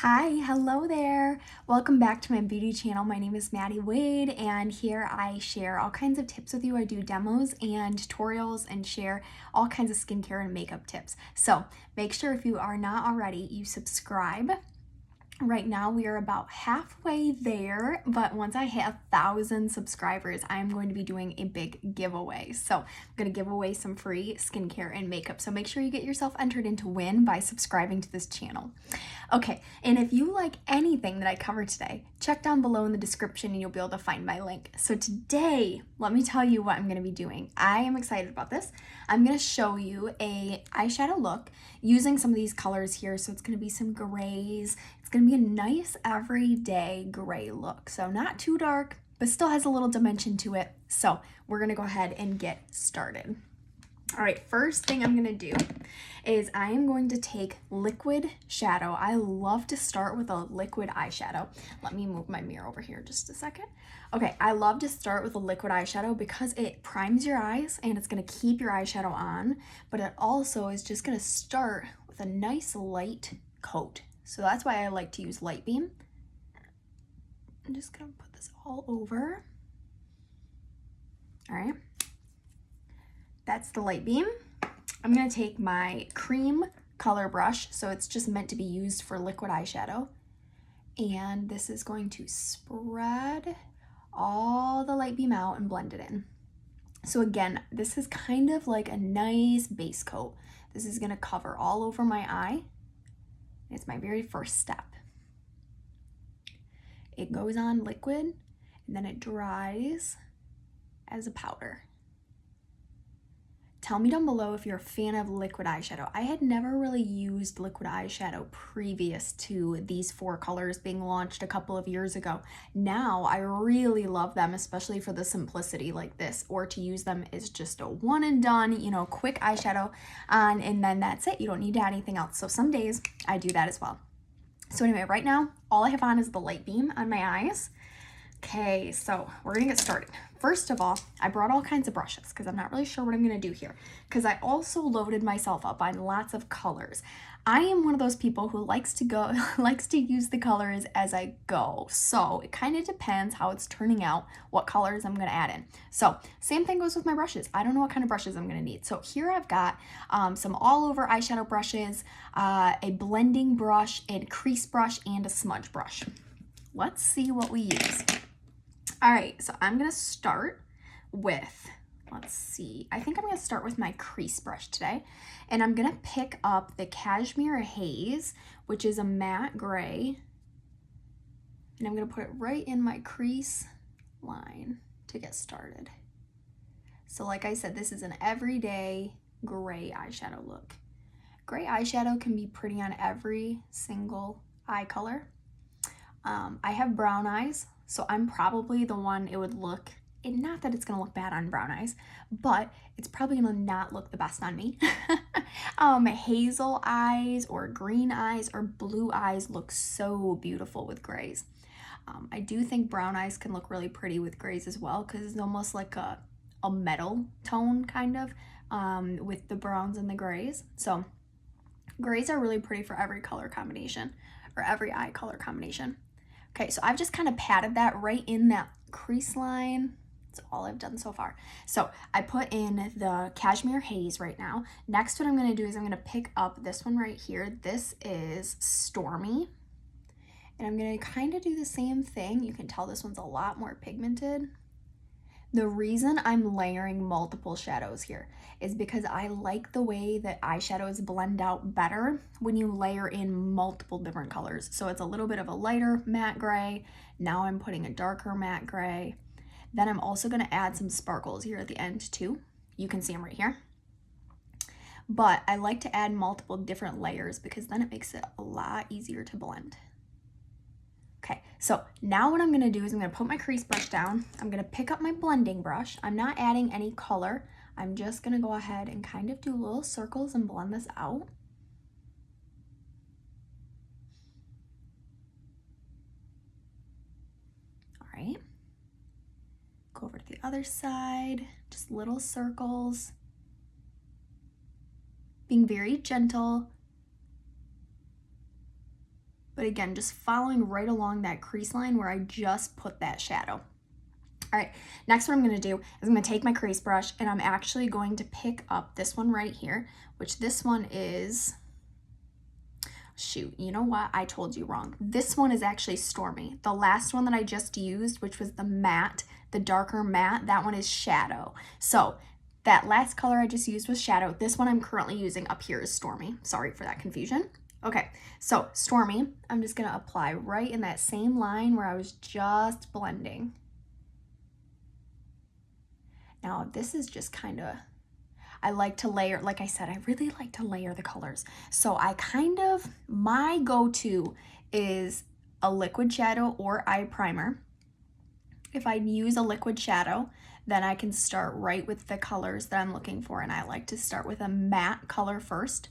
Hi, hello there. Welcome back to my beauty channel. My name is Maddie Wade, and here I share all kinds of tips with you. I do demos and tutorials and share all kinds of skincare and makeup tips. So make sure if you are not already, you subscribe. Right now we are about halfway there, but once I hit 1,000 subscribers, I'm going to be doing a big giveaway. So I'm going to give away some free skincare and makeup. So make sure you get yourself entered in to win by subscribing to this channel. Okay, and if you like anything that I cover today, check down below in the description and you'll be able to find my link. So today, let me tell you what I'm going to be doing. I am excited about this. I'm going to show you a eyeshadow look using some of these colors here. So it's going to be some grays. It's going to be a nice everyday gray look. So not too dark, but still has a little dimension to it. So we're going to go ahead and get started. All right, first thing I'm gonna do is I am going to take liquid shadow. I love to start with a liquid eyeshadow. Let me move my mirror over here just a second. Okay, I love to start with a liquid eyeshadow because it primes your eyes and it's gonna keep your eyeshadow on, but it also is just gonna start with a nice light coat. So that's why I like to use Light Beam. I'm just gonna put this all over. All right. That's the Light Beam. I'm gonna take my cream color brush, so it's just meant to be used for liquid eyeshadow. And this is going to spread all the Light Beam out and blend it in. So again, this is kind of like a nice base coat. This is gonna cover all over my eye. It's my very first step. It goes on liquid and then it dries as a powder. Tell me down below if you're a fan of liquid eyeshadow. I had never really used liquid eyeshadow previous to these 4 colors being launched a couple of years ago. Now I really love them, especially for the simplicity like this, or to use them as just a one and done, quick eyeshadow on, and then that's it. You don't need to add anything else. So some days I do that as well. So anyway, right now, all I have on is the Light Beam on my eyes. Okay, so we're gonna get started. First of all, I brought all kinds of brushes because I'm not really sure what I'm gonna do here, because I also loaded myself up on lots of colors. I am one of those people who likes to use the colors as I go. So it kind of depends how it's turning out, what colors I'm gonna add in. So same thing goes with my brushes. I don't know what kind of brushes I'm gonna need. So here I've got some all over eyeshadow brushes, a blending brush, a crease brush, and a smudge brush. Let's see what we use. All right, so I'm gonna start with, let's see, I think I'm gonna start with my crease brush today, and I'm gonna pick up the Cashmere Haze, which is a matte gray, and I'm gonna put it right in my crease line to get started. So like I said, this is an everyday gray eyeshadow look. Gray eyeshadow can be pretty on every single eye color. I have brown eyes, so I'm probably the one it would look, and not that it's gonna look bad on brown eyes, but it's probably gonna not look the best on me. Hazel eyes or green eyes or blue eyes look so beautiful with grays. I do think brown eyes can look really pretty with grays as well, because it's almost like a metal tone kind of with the browns and the grays. So grays are really pretty for every color combination or every eye color combination. Okay, so I've just kind of patted that right in that crease line. That's all I've done so far. So I put in the Cashmere Haze right now. Next, what I'm gonna do is I'm gonna pick up this one right here. This is Stormy. And I'm gonna kind of do the same thing. You can tell this one's a lot more pigmented. The reason I'm layering multiple shadows here is because I like the way that eyeshadows blend out better when you layer in multiple different colors. So it's a little bit of a lighter matte gray. Now I'm putting a darker matte gray. Then I'm also gonna add some sparkles here at the end too. You can see them right here. But I like to add multiple different layers because then it makes it a lot easier to blend. Okay, so now what I'm gonna do is I'm gonna put my crease brush down. I'm gonna pick up my blending brush. I'm not adding any color. I'm just gonna go ahead and kind of do little circles and blend this out. All right, go over to the other side, just little circles. Being very gentle, But again, just following right along that crease line where I just put that shadow. All right, next what I'm gonna do is I'm gonna take my crease brush and I'm actually going to pick up this one right here, which this one is, shoot, you know what? I told you wrong. This one is actually Stormy. The last one that I just used, which was the matte, the darker matte, that one is Shadow. So that last color I just used was Shadow. This one I'm currently using up here is Stormy. Sorry for that confusion. Okay, so Stormy, I'm just gonna apply right in that same line where I was just blending. Now this is just kind of, I like to layer, like I said, I really like to layer the colors. So I kind of, my go-to is a liquid shadow or eye primer. If I use a liquid shadow, then I can start right with the colors that I'm looking for, and I like to start with a matte color first.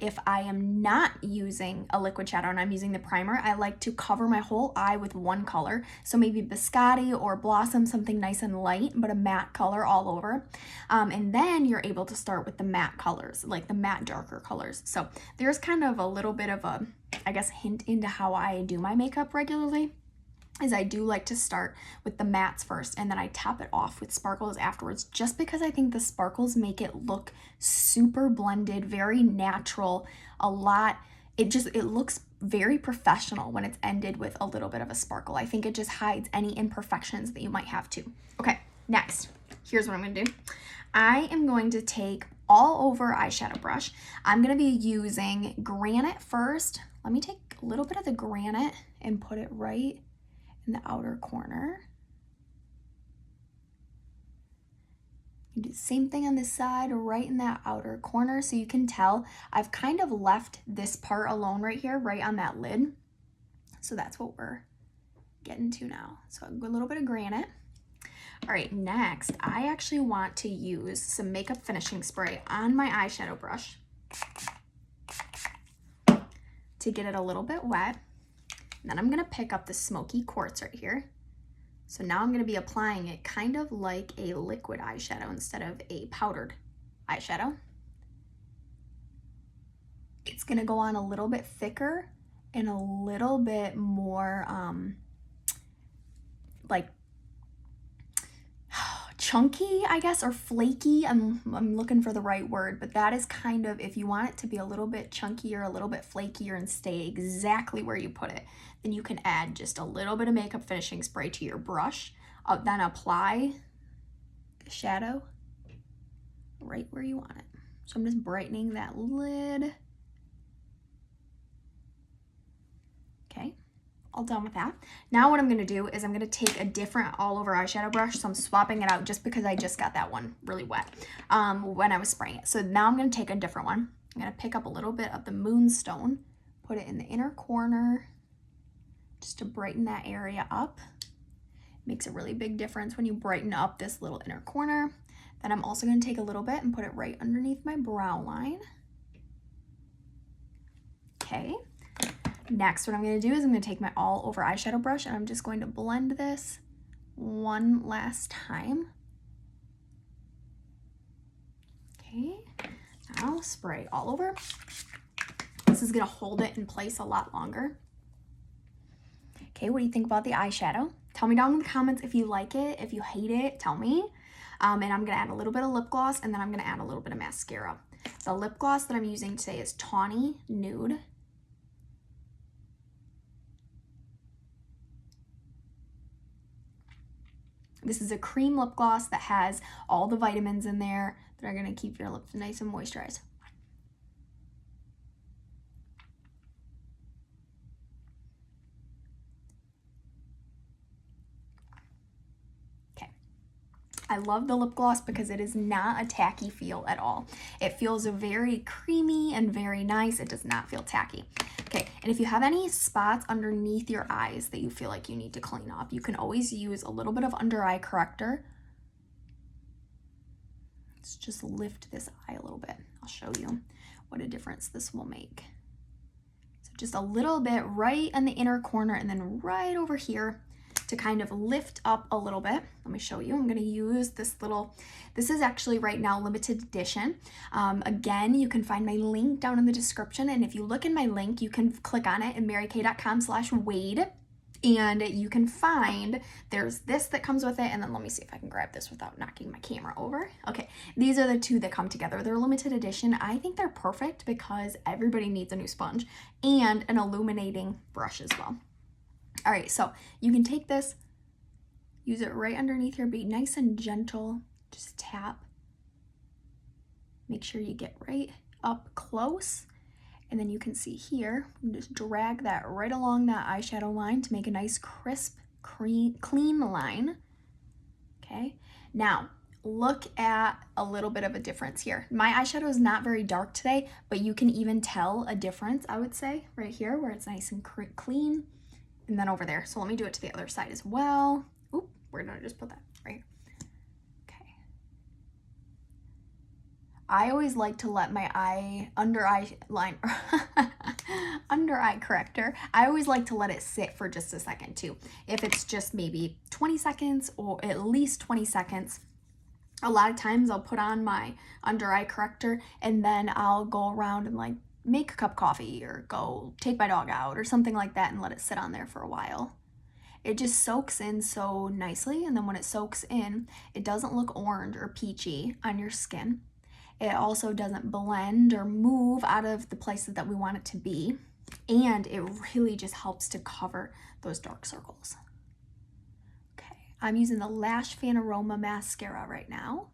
If I am not using a liquid shadow and I'm using the primer, I like to cover my whole eye with one color. So maybe Biscotti or Blossom, something nice and light, but a matte color all over. And then you're able to start with the matte colors, like the matte darker colors. So there's kind of a little bit of a, I guess, hint into how I do my makeup regularly. Is I do like to start with the mattes first and then I top it off with sparkles afterwards, just because I think the sparkles make it look super blended, very natural, a lot. It looks very professional when it's ended with a little bit of a sparkle. I think it just hides any imperfections that you might have too. Okay, next, here's what I'm gonna do. I am going to take all over eyeshadow brush. I'm gonna be using Granite first. Let me take a little bit of the Granite and put it right in the outer corner. You do the same thing on this side, right in that outer corner. So you can tell I've kind of left this part alone right here, right on that lid. So that's what we're getting to now. So a little bit of Granite. All right, next, I actually want to use some makeup finishing spray on my eyeshadow brush to get it a little bit wet. Then I'm gonna pick up the Smoky Quartz right here. So now I'm gonna be applying it kind of like a liquid eyeshadow instead of a powdered eyeshadow. It's gonna go on a little bit thicker and a little bit more like chunky, I guess, or flaky. I'm looking for the right word, but that is kind of, if you want it to be a little bit chunkier, a little bit flakier and stay exactly where you put it, then you can add just a little bit of makeup finishing spray to your brush, then apply the shadow right where you want it. So I'm just brightening that lid. Okay. All done with that. Now what I'm gonna do is I'm gonna take a different all over eyeshadow brush. So I'm swapping it out just because I just got that one really wet when I was spraying it. So now I'm gonna take a different one. I'm gonna pick up a little bit of the Moonstone, put it in the inner corner just to brighten that area up. Makes a really big difference when you brighten up this little inner corner. Then I'm also gonna take a little bit and put it right underneath my brow line. Okay. Next, what I'm going to do is I'm going to take my all over eyeshadow brush and I'm just going to blend this one last time. Okay, now spray all over. This is going to hold it in place a lot longer. Okay, what do you think about the eyeshadow? Tell me down in the comments if you like it, if you hate it, tell me. And I'm going to add a little bit of lip gloss and then I'm going to add a little bit of mascara. The lip gloss that I'm using today is Tawny Nude. This is a cream lip gloss that has all the vitamins in there that are going to keep your lips nice and moisturized. Okay. I love the lip gloss because it is not a tacky feel at all. It feels very creamy and very nice. It does not feel tacky. Okay, and if you have any spots underneath your eyes that you feel like you need to clean up, you can always use a little bit of under eye corrector. Let's just lift this eye a little bit. I'll show you what a difference this will make. So just a little bit right in the inner corner and then right over here. to kind of lift up a little bit. Let me show you. I'm going to use this is actually right now limited edition. Again, you can find my link down in the description. And if you look in my link, you can click on it at marykay.com/Wade. And you can find, there's this that comes with it, and then let me see if I can grab this without knocking my camera over. Okay, these are the two that come together. They're limited edition. I think they're perfect because everybody needs a new sponge and an illuminating brush as well. All right, so you can take this, use it right underneath your bead, nice and gentle, just tap. Make sure you get right up close. And then you can see here, you can just drag that right along that eyeshadow line to make a nice crisp, clean line. Okay, now look at a little bit of a difference here. My eyeshadow is not very dark today, but you can even tell a difference, I would say, right here where it's nice and clean, and then over there. So let me do it to the other side as well. Oop, we're gonna just put that right here. I always like to let my under eye corrector, I always like to let it sit for just a second too. If it's just maybe 20 seconds or at least 20 seconds, a lot of times I'll put on my under eye corrector and then I'll go around and like make a cup of coffee or go take my dog out or something like that and let it sit on there for a while. It just soaks in so nicely, and then when it soaks in, it doesn't look orange or peachy on your skin. It also doesn't blend or move out of the places that we want it to be. And it really just helps to cover those dark circles. Okay, I'm using the Lash Fan Aroma Mascara right now.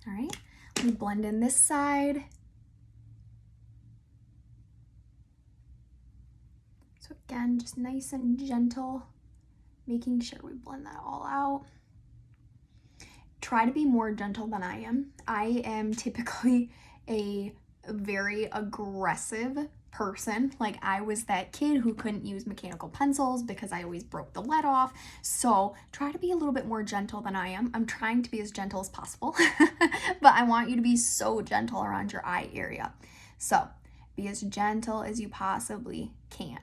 All right, let me blend in this side. So again, just nice and gentle. Making sure we blend that all out. Try to be more gentle than I am. I am typically a very aggressive person. Like I was that kid who couldn't use mechanical pencils because I always broke the lead off. So try to be a little bit more gentle than I am. I'm trying to be as gentle as possible, but I want you to be so gentle around your eye area. So be as gentle as you possibly can.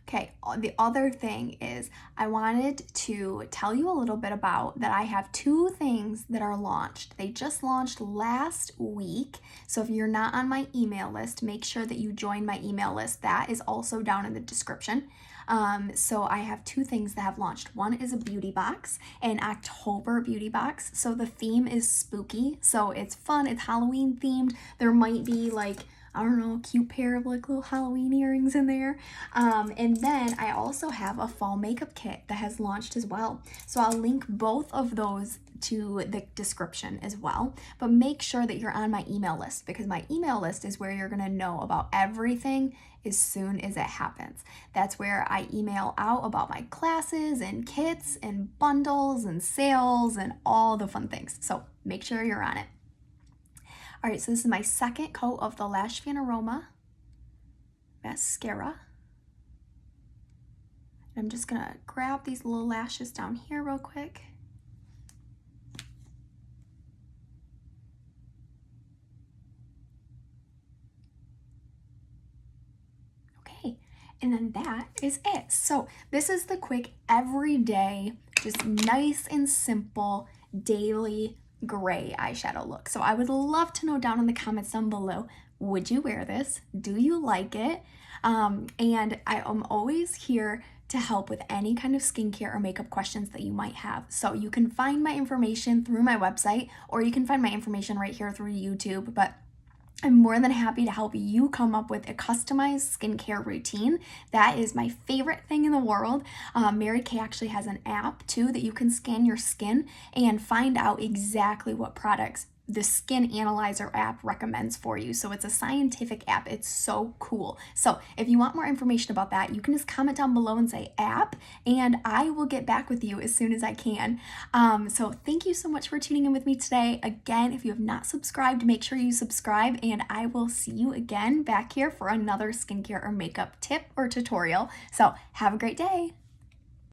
Okay, the other thing is I wanted to tell you a little bit about that I have two things that are launched. They just launched last week. So if you're not on my email list, make sure that you join my email list. That is also down in the description. So I have two things that have launched. One is a beauty box, an October beauty box. So the theme is spooky. So it's fun, it's Halloween themed. There might be like, I don't know, a cute pair of like little Halloween earrings in there. And then I also have a fall makeup kit that has launched as well. So I'll link both of those to the description as well. But make sure that you're on my email list because my email list is where you're gonna know about everything as soon as it happens. That's where I email out about my classes and kits and bundles and sales and all the fun things. So make sure you're on it. All right, so this is my second coat of the Lash Fan Aroma Mascara. I'm just gonna grab these little lashes down here real quick. Okay, and then that is it. So this is the quick everyday, just nice and simple daily gray eyeshadow look. So I would love to know down in the comments down below, would you wear this? Do you like it? And I am always here to help with any kind of skincare or makeup questions that you might have. So you can find my information through my website, or you can find my information right here through YouTube, but I'm more than happy to help you come up with a customized skincare routine. That is my favorite thing in the world. Mary Kay actually has an app too that you can scan your skin and find out exactly what products the Skin Analyzer app recommends for you. So it's a scientific app. It's so cool. So if you want more information about that, you can just comment down below and say app, and I will get back with you as soon as I can. So thank you so much for tuning in with me today. Again, if you have not subscribed, make sure you subscribe, and I will see you again back here for another skincare or makeup tip or tutorial. So have a great day.